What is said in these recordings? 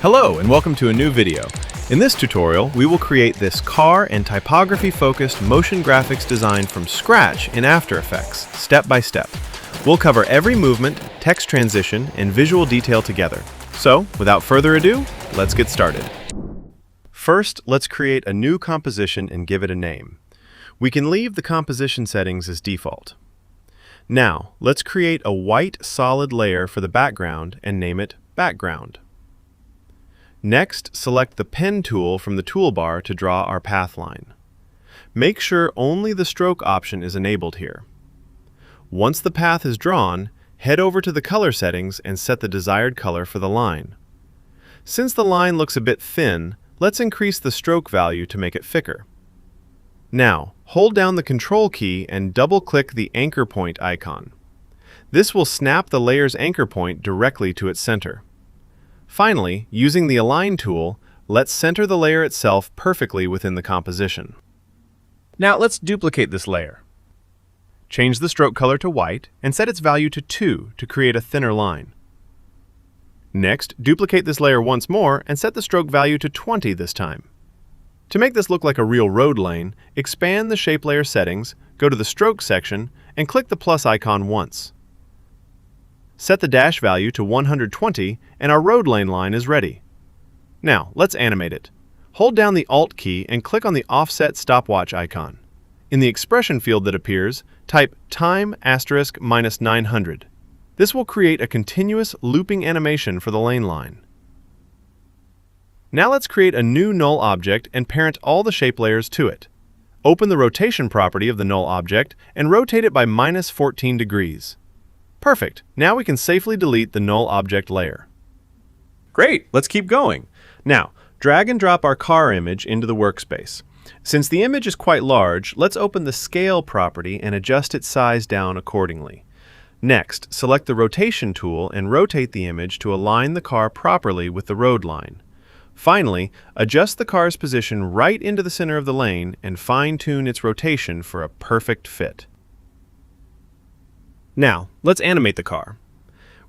Hello and welcome to a new video. In this tutorial, we will create this car and typography-focused motion graphics design from scratch in After Effects, step by step. We'll cover every movement, text transition, and visual detail together. So, without further ado, let's get started. First, let's create a new composition and give it a name. We can leave the composition settings as default. Now, let's create a white solid layer for the background and name it Background. Next, select the Pen tool from the toolbar to draw our path line. Make sure only the stroke option is enabled here. Once the path is drawn, head over to the color settings and set the desired color for the line. Since the line looks a bit thin, let's increase the stroke value to make it thicker. Now, hold down the Control key and double-click the anchor point icon. This will snap the layer's anchor point directly to its center. Finally, using the Align tool, let's center the layer itself perfectly within the composition. Now let's duplicate this layer. Change the stroke color to white and set its value to 2 to create a thinner line. Next, duplicate this layer once more and set the stroke value to 20 this time. To make this look like a real road lane, expand the shape layer settings, go to the stroke section, and click the plus icon once. Set the dash value to 120 and our road lane line is ready. Now, let's animate it. Hold down the Alt key and click on the offset stopwatch icon. In the expression field that appears, type time *-900. This will create a continuous looping animation for the lane line. Now let's create a new null object and parent all the shape layers to it. Open the rotation property of the null object and rotate it by -14 degrees. Perfect. Now we can safely delete the null object layer. Great, let's keep going. Now, drag and drop our car image into the workspace. Since the image is quite large, let's open the Scale property and adjust its size down accordingly. Next, select the Rotation tool and rotate the image to align the car properly with the road line. Finally, adjust the car's position right into the center of the lane and fine-tune its rotation for a perfect fit. Now, let's animate the car.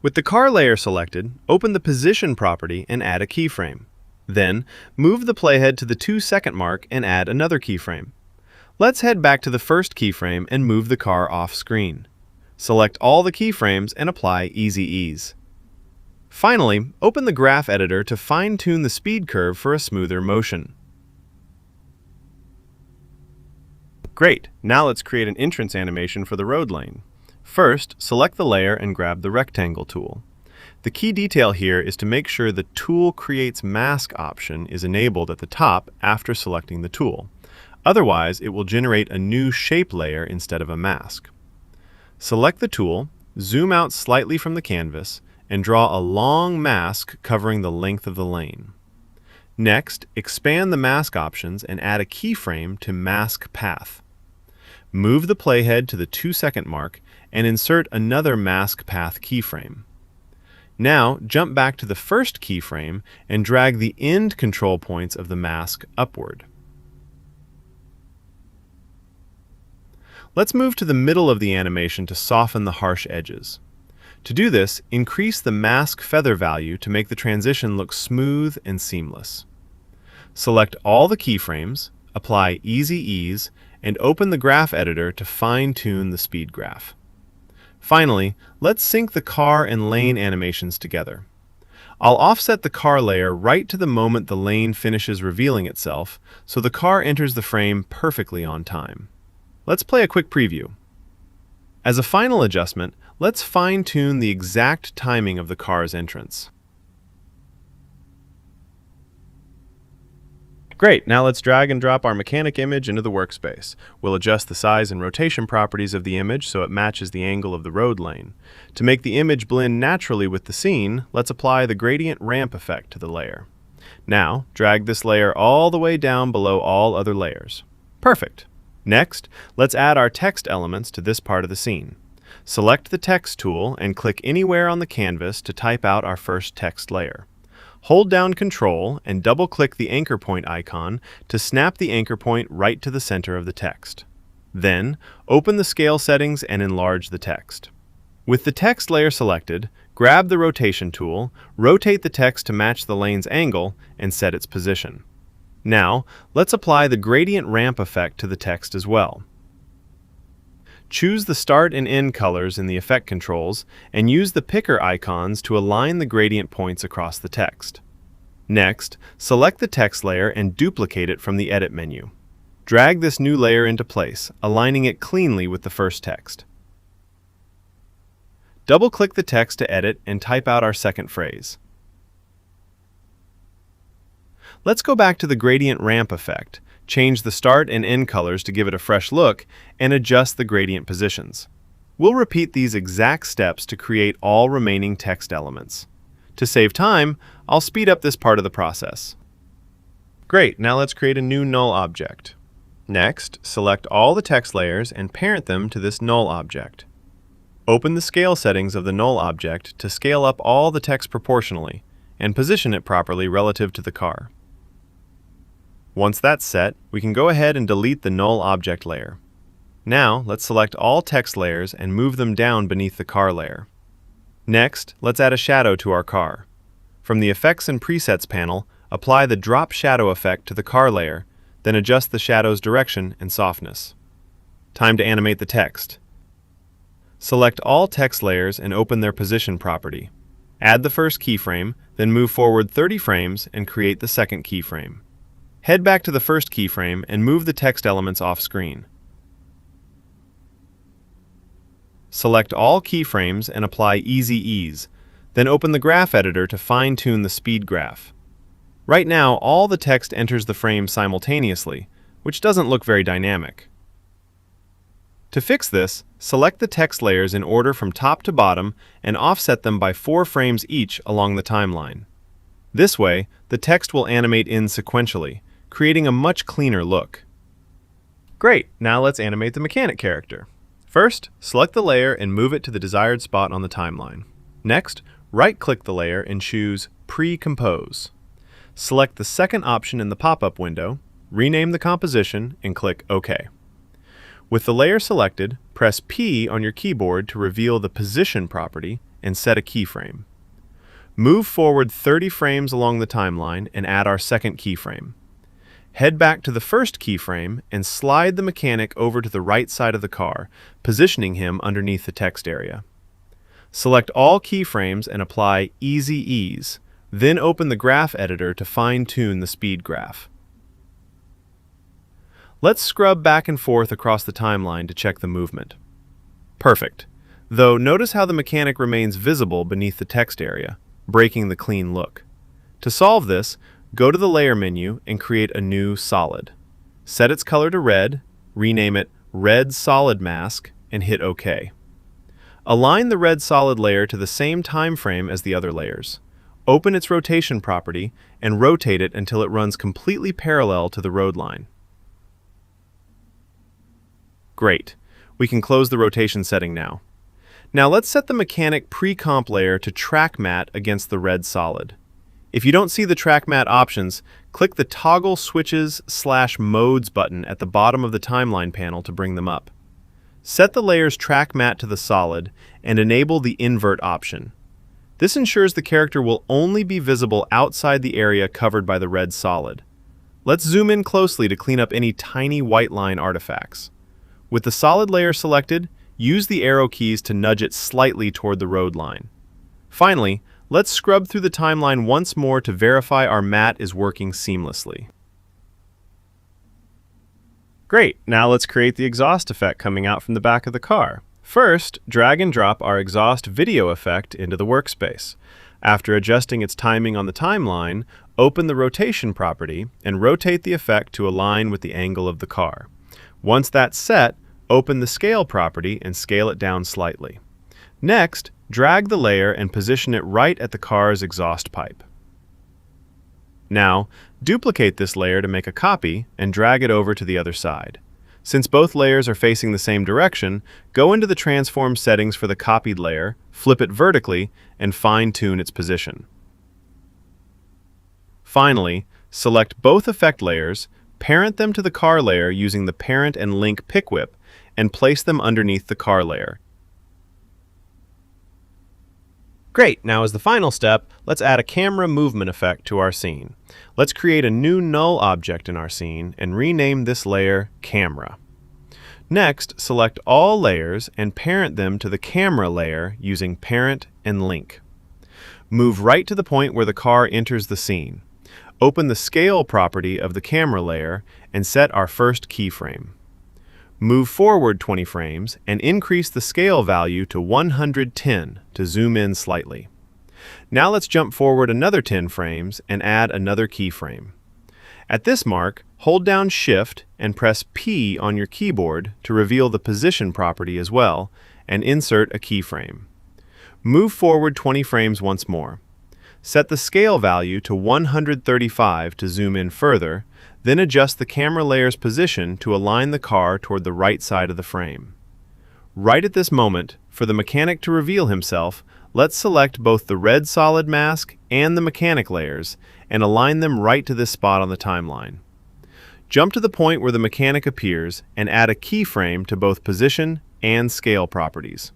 With the car layer selected, open the Position property and add a keyframe. Then, move the playhead to the 2-second mark and add another keyframe. Let's head back to the first keyframe and move the car off screen. Select all the keyframes and apply Easy Ease. Finally, open the Graph Editor to fine-tune the speed curve for a smoother motion. Great! Now let's create an entrance animation for the road lane. First, select the layer and grab the Rectangle tool. The key detail here is to make sure the Tool Creates Mask option is enabled at the top after selecting the tool. Otherwise, it will generate a new shape layer instead of a mask. Select the tool, zoom out slightly from the canvas, and draw a long mask covering the length of the lane. Next, expand the mask options and add a keyframe to Mask Path. Move the playhead to the 2-second mark and insert another Mask Path keyframe. Now, jump back to the first keyframe and drag the end control points of the mask upward. Let's move to the middle of the animation to soften the harsh edges. To do this, increase the mask feather value to make the transition look smooth and seamless. Select all the keyframes, apply Easy Ease, and open the Graph Editor to fine-tune the speed graph. Finally, let's sync the car and lane animations together. I'll offset the car layer right to the moment the lane finishes revealing itself, so the car enters the frame perfectly on time. Let's play a quick preview. As a final adjustment, let's fine-tune the exact timing of the car's entrance. Great, now let's drag and drop our mechanic image into the workspace. We'll adjust the size and rotation properties of the image so it matches the angle of the road lane. To make the image blend naturally with the scene, let's apply the gradient ramp effect to the layer. Now, drag this layer all the way down below all other layers. Perfect! Next, let's add our text elements to this part of the scene. Select the Text tool and click anywhere on the canvas to type out our first text layer. Hold down Control and double-click the anchor point icon to snap the anchor point right to the center of the text. Then, open the scale settings and enlarge the text. With the text layer selected, Grab the rotation tool, rotate the text to match the lane's angle, and set its position. Now, let's apply the gradient ramp effect to the text as well. Choose the start and end colors in the effect controls and use the picker icons to align the gradient points across the text. Next, select the text layer and duplicate it from the Edit menu. Drag this new layer into place, aligning it cleanly with the first text. Double-click the text to edit and type out our second phrase. Let's go back to the gradient ramp effect, change the start and end colors to give it a fresh look, and adjust the gradient positions. We'll repeat these exact steps to create all remaining text elements. To save time, I'll speed up this part of the process. Great, now let's create a new null object. Next, select all the text layers and parent them to this null object. Open the scale settings of the null object to scale up all the text proportionally and position it properly relative to the car. Once that's set, we can go ahead and delete the null object layer. Now, let's select all text layers and move them down beneath the car layer. Next, let's add a shadow to our car. From the Effects and Presets panel, apply the Drop Shadow effect to the car layer, then adjust the shadow's direction and softness. Time to animate the text. Select all text layers and open their position property. Add the first keyframe, then move forward 30 frames and create the second keyframe. Head back to the first keyframe and move the text elements off screen. Select all keyframes and apply Easy Ease, then open the graph editor to fine-tune the speed graph. Right now, all the text enters the frame simultaneously, which doesn't look very dynamic. To fix this, select the text layers in order from top to bottom and offset them by 4 frames each along the timeline. This way, the text will animate in sequentially, creating a much cleaner look. Great, now let's animate the mechanic character. First, select the layer and move it to the desired spot on the timeline. Next, right-click the layer and choose Pre-Compose. Select the second option in the pop-up window, rename the composition, and click OK. With the layer selected, press P on your keyboard to reveal the Position property and set a keyframe. Move forward 30 frames along the timeline and add our second keyframe. Head back to the first keyframe and slide the mechanic over to the right side of the car, positioning him underneath the text area. Select all keyframes and apply Easy Ease, then open the graph editor to fine-tune the speed graph. Let's scrub back and forth across the timeline to check the movement. Perfect, though notice how the mechanic remains visible beneath the text area, breaking the clean look. To solve this, go to the Layer menu and create a new solid. Set its color to red, rename it Red Solid Mask, and hit OK. Align the red solid layer to the same time frame as the other layers. Open its rotation property and rotate it until it runs completely parallel to the road line. Great. We can close the rotation setting now. Now let's set the mechanic pre-comp layer to track matte against the red solid. If you don't see the track matte options, click the Toggle Switches/Modes button at the bottom of the timeline panel to bring them up. Set the layer's track matte to the solid and enable the invert option. This ensures the character will only be visible outside the area covered by the red solid. Let's zoom in closely to clean up any tiny white line artifacts. With the solid layer selected, use the arrow keys to nudge it slightly toward the road line. Finally, let's scrub through the timeline once more to verify our matte is working seamlessly. Great, now let's create the exhaust effect coming out from the back of the car. First, drag and drop our exhaust video effect into the workspace. After adjusting its timing on the timeline, open the rotation property and rotate the effect to align with the angle of the car. Once that's set, open the scale property and scale it down slightly. Next, drag the layer and position it right at the car's exhaust pipe. Now, duplicate this layer to make a copy and drag it over to the other side. Since both layers are facing the same direction, go into the transform settings for the copied layer, flip it vertically, and fine-tune its position. Finally, select both effect layers, parent them to the car layer using the Parent and Link pick whip, and place them underneath the car layer. Great, now as the final step, let's add a camera movement effect to our scene. Let's create a new null object in our scene and rename this layer Camera. Next, select all layers and parent them to the camera layer using Parent and Link. Move right to the point where the car enters the scene. Open the Scale property of the camera layer and set our first keyframe. Move forward 20 frames and increase the scale value to 110 to zoom in slightly. Now let's jump forward another 10 frames and add another keyframe. At this mark, hold down Shift and press P on your keyboard to reveal the position property as well, and insert a keyframe. Move forward 20 frames once more. Set the scale value to 135 to zoom in further, then adjust the camera layer's position to align the car toward the right side of the frame. Right at this moment, for the mechanic to reveal himself, let's select both the red solid mask and the mechanic layers and align them right to this spot on the timeline. Jump to the point where the mechanic appears and add a keyframe to both position and scale properties.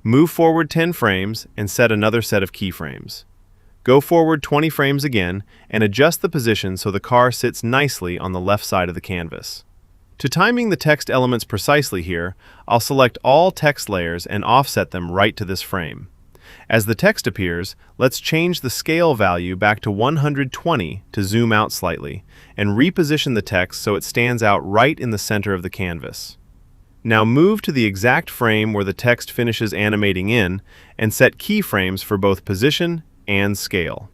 Move forward 10 frames and set another set of keyframes. Go forward 20 frames again and adjust the position so the car sits nicely on the left side of the canvas. To timing the text elements precisely here, I'll select all text layers and offset them right to this frame. As the text appears, let's change the scale value back to 120 to zoom out slightly, and reposition the text so it stands out right in the center of the canvas. Now move to the exact frame where the text finishes animating in, and set keyframes for both position and scale.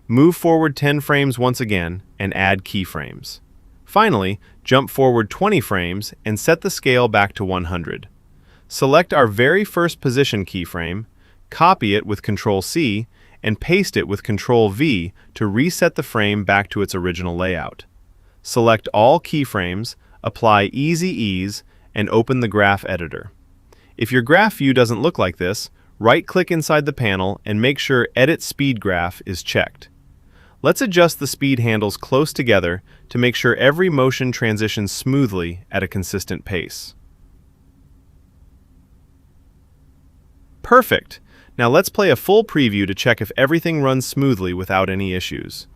Move forward 10 frames once again and add keyframes. Finally, jump forward 20 frames and set the scale back to 100. Select our very first position keyframe, copy it with Ctrl-C, and paste it with Ctrl-V to reset the frame back to its original layout. Select all keyframes, apply Easy Ease, and open the graph editor. If your graph view doesn't look like this, right-click inside the panel and make sure Edit Speed Graph is checked. Let's adjust the speed handles close together to make sure every motion transitions smoothly at a consistent pace. Perfect! Now let's play a full preview to check if everything runs smoothly without any issues.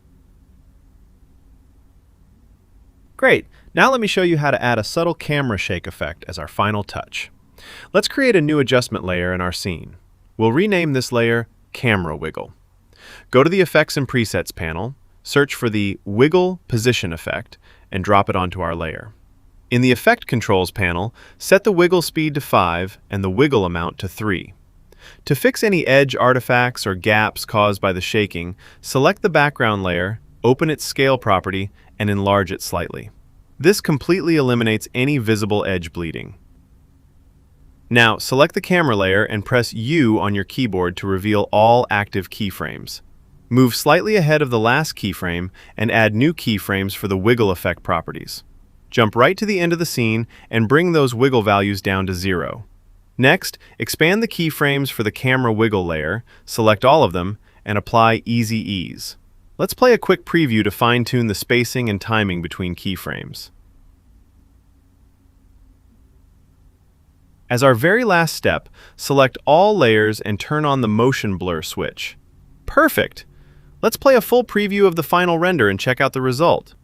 Great! Now let me show you how to add a subtle camera shake effect as our final touch. Let's create a new adjustment layer in our scene. We'll rename this layer Camera Wiggle. Go to the Effects and Presets panel, search for the Wiggle Position effect, and drop it onto our layer. In the Effect Controls panel, set the wiggle speed to 5 and the wiggle amount to 3. To fix any edge artifacts or gaps caused by the shaking, select the background layer, open its scale property, and enlarge it slightly. This completely eliminates any visible edge bleeding. Now, select the camera layer and press U on your keyboard to reveal all active keyframes. Move slightly ahead of the last keyframe and add new keyframes for the wiggle effect properties. Jump right to the end of the scene and bring those wiggle values down to 0. Next, expand the keyframes for the camera wiggle layer, select all of them, and apply Easy Ease. Let's play a quick preview to fine-tune the spacing and timing between keyframes. As our very last step, select all layers and turn on the motion blur switch. Perfect! Let's play a full preview of the final render and check out the result.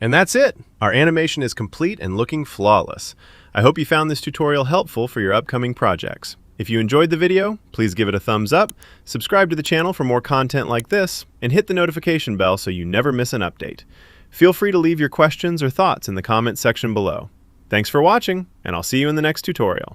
And that's it! Our animation is complete and looking flawless. I hope you found this tutorial helpful for your upcoming projects. If you enjoyed the video, please give it a thumbs up, subscribe to the channel for more content like this, and hit the notification bell so you never miss an update. Feel free to leave your questions or thoughts in the comments section below. Thanks for watching, and I'll see you in the next tutorial.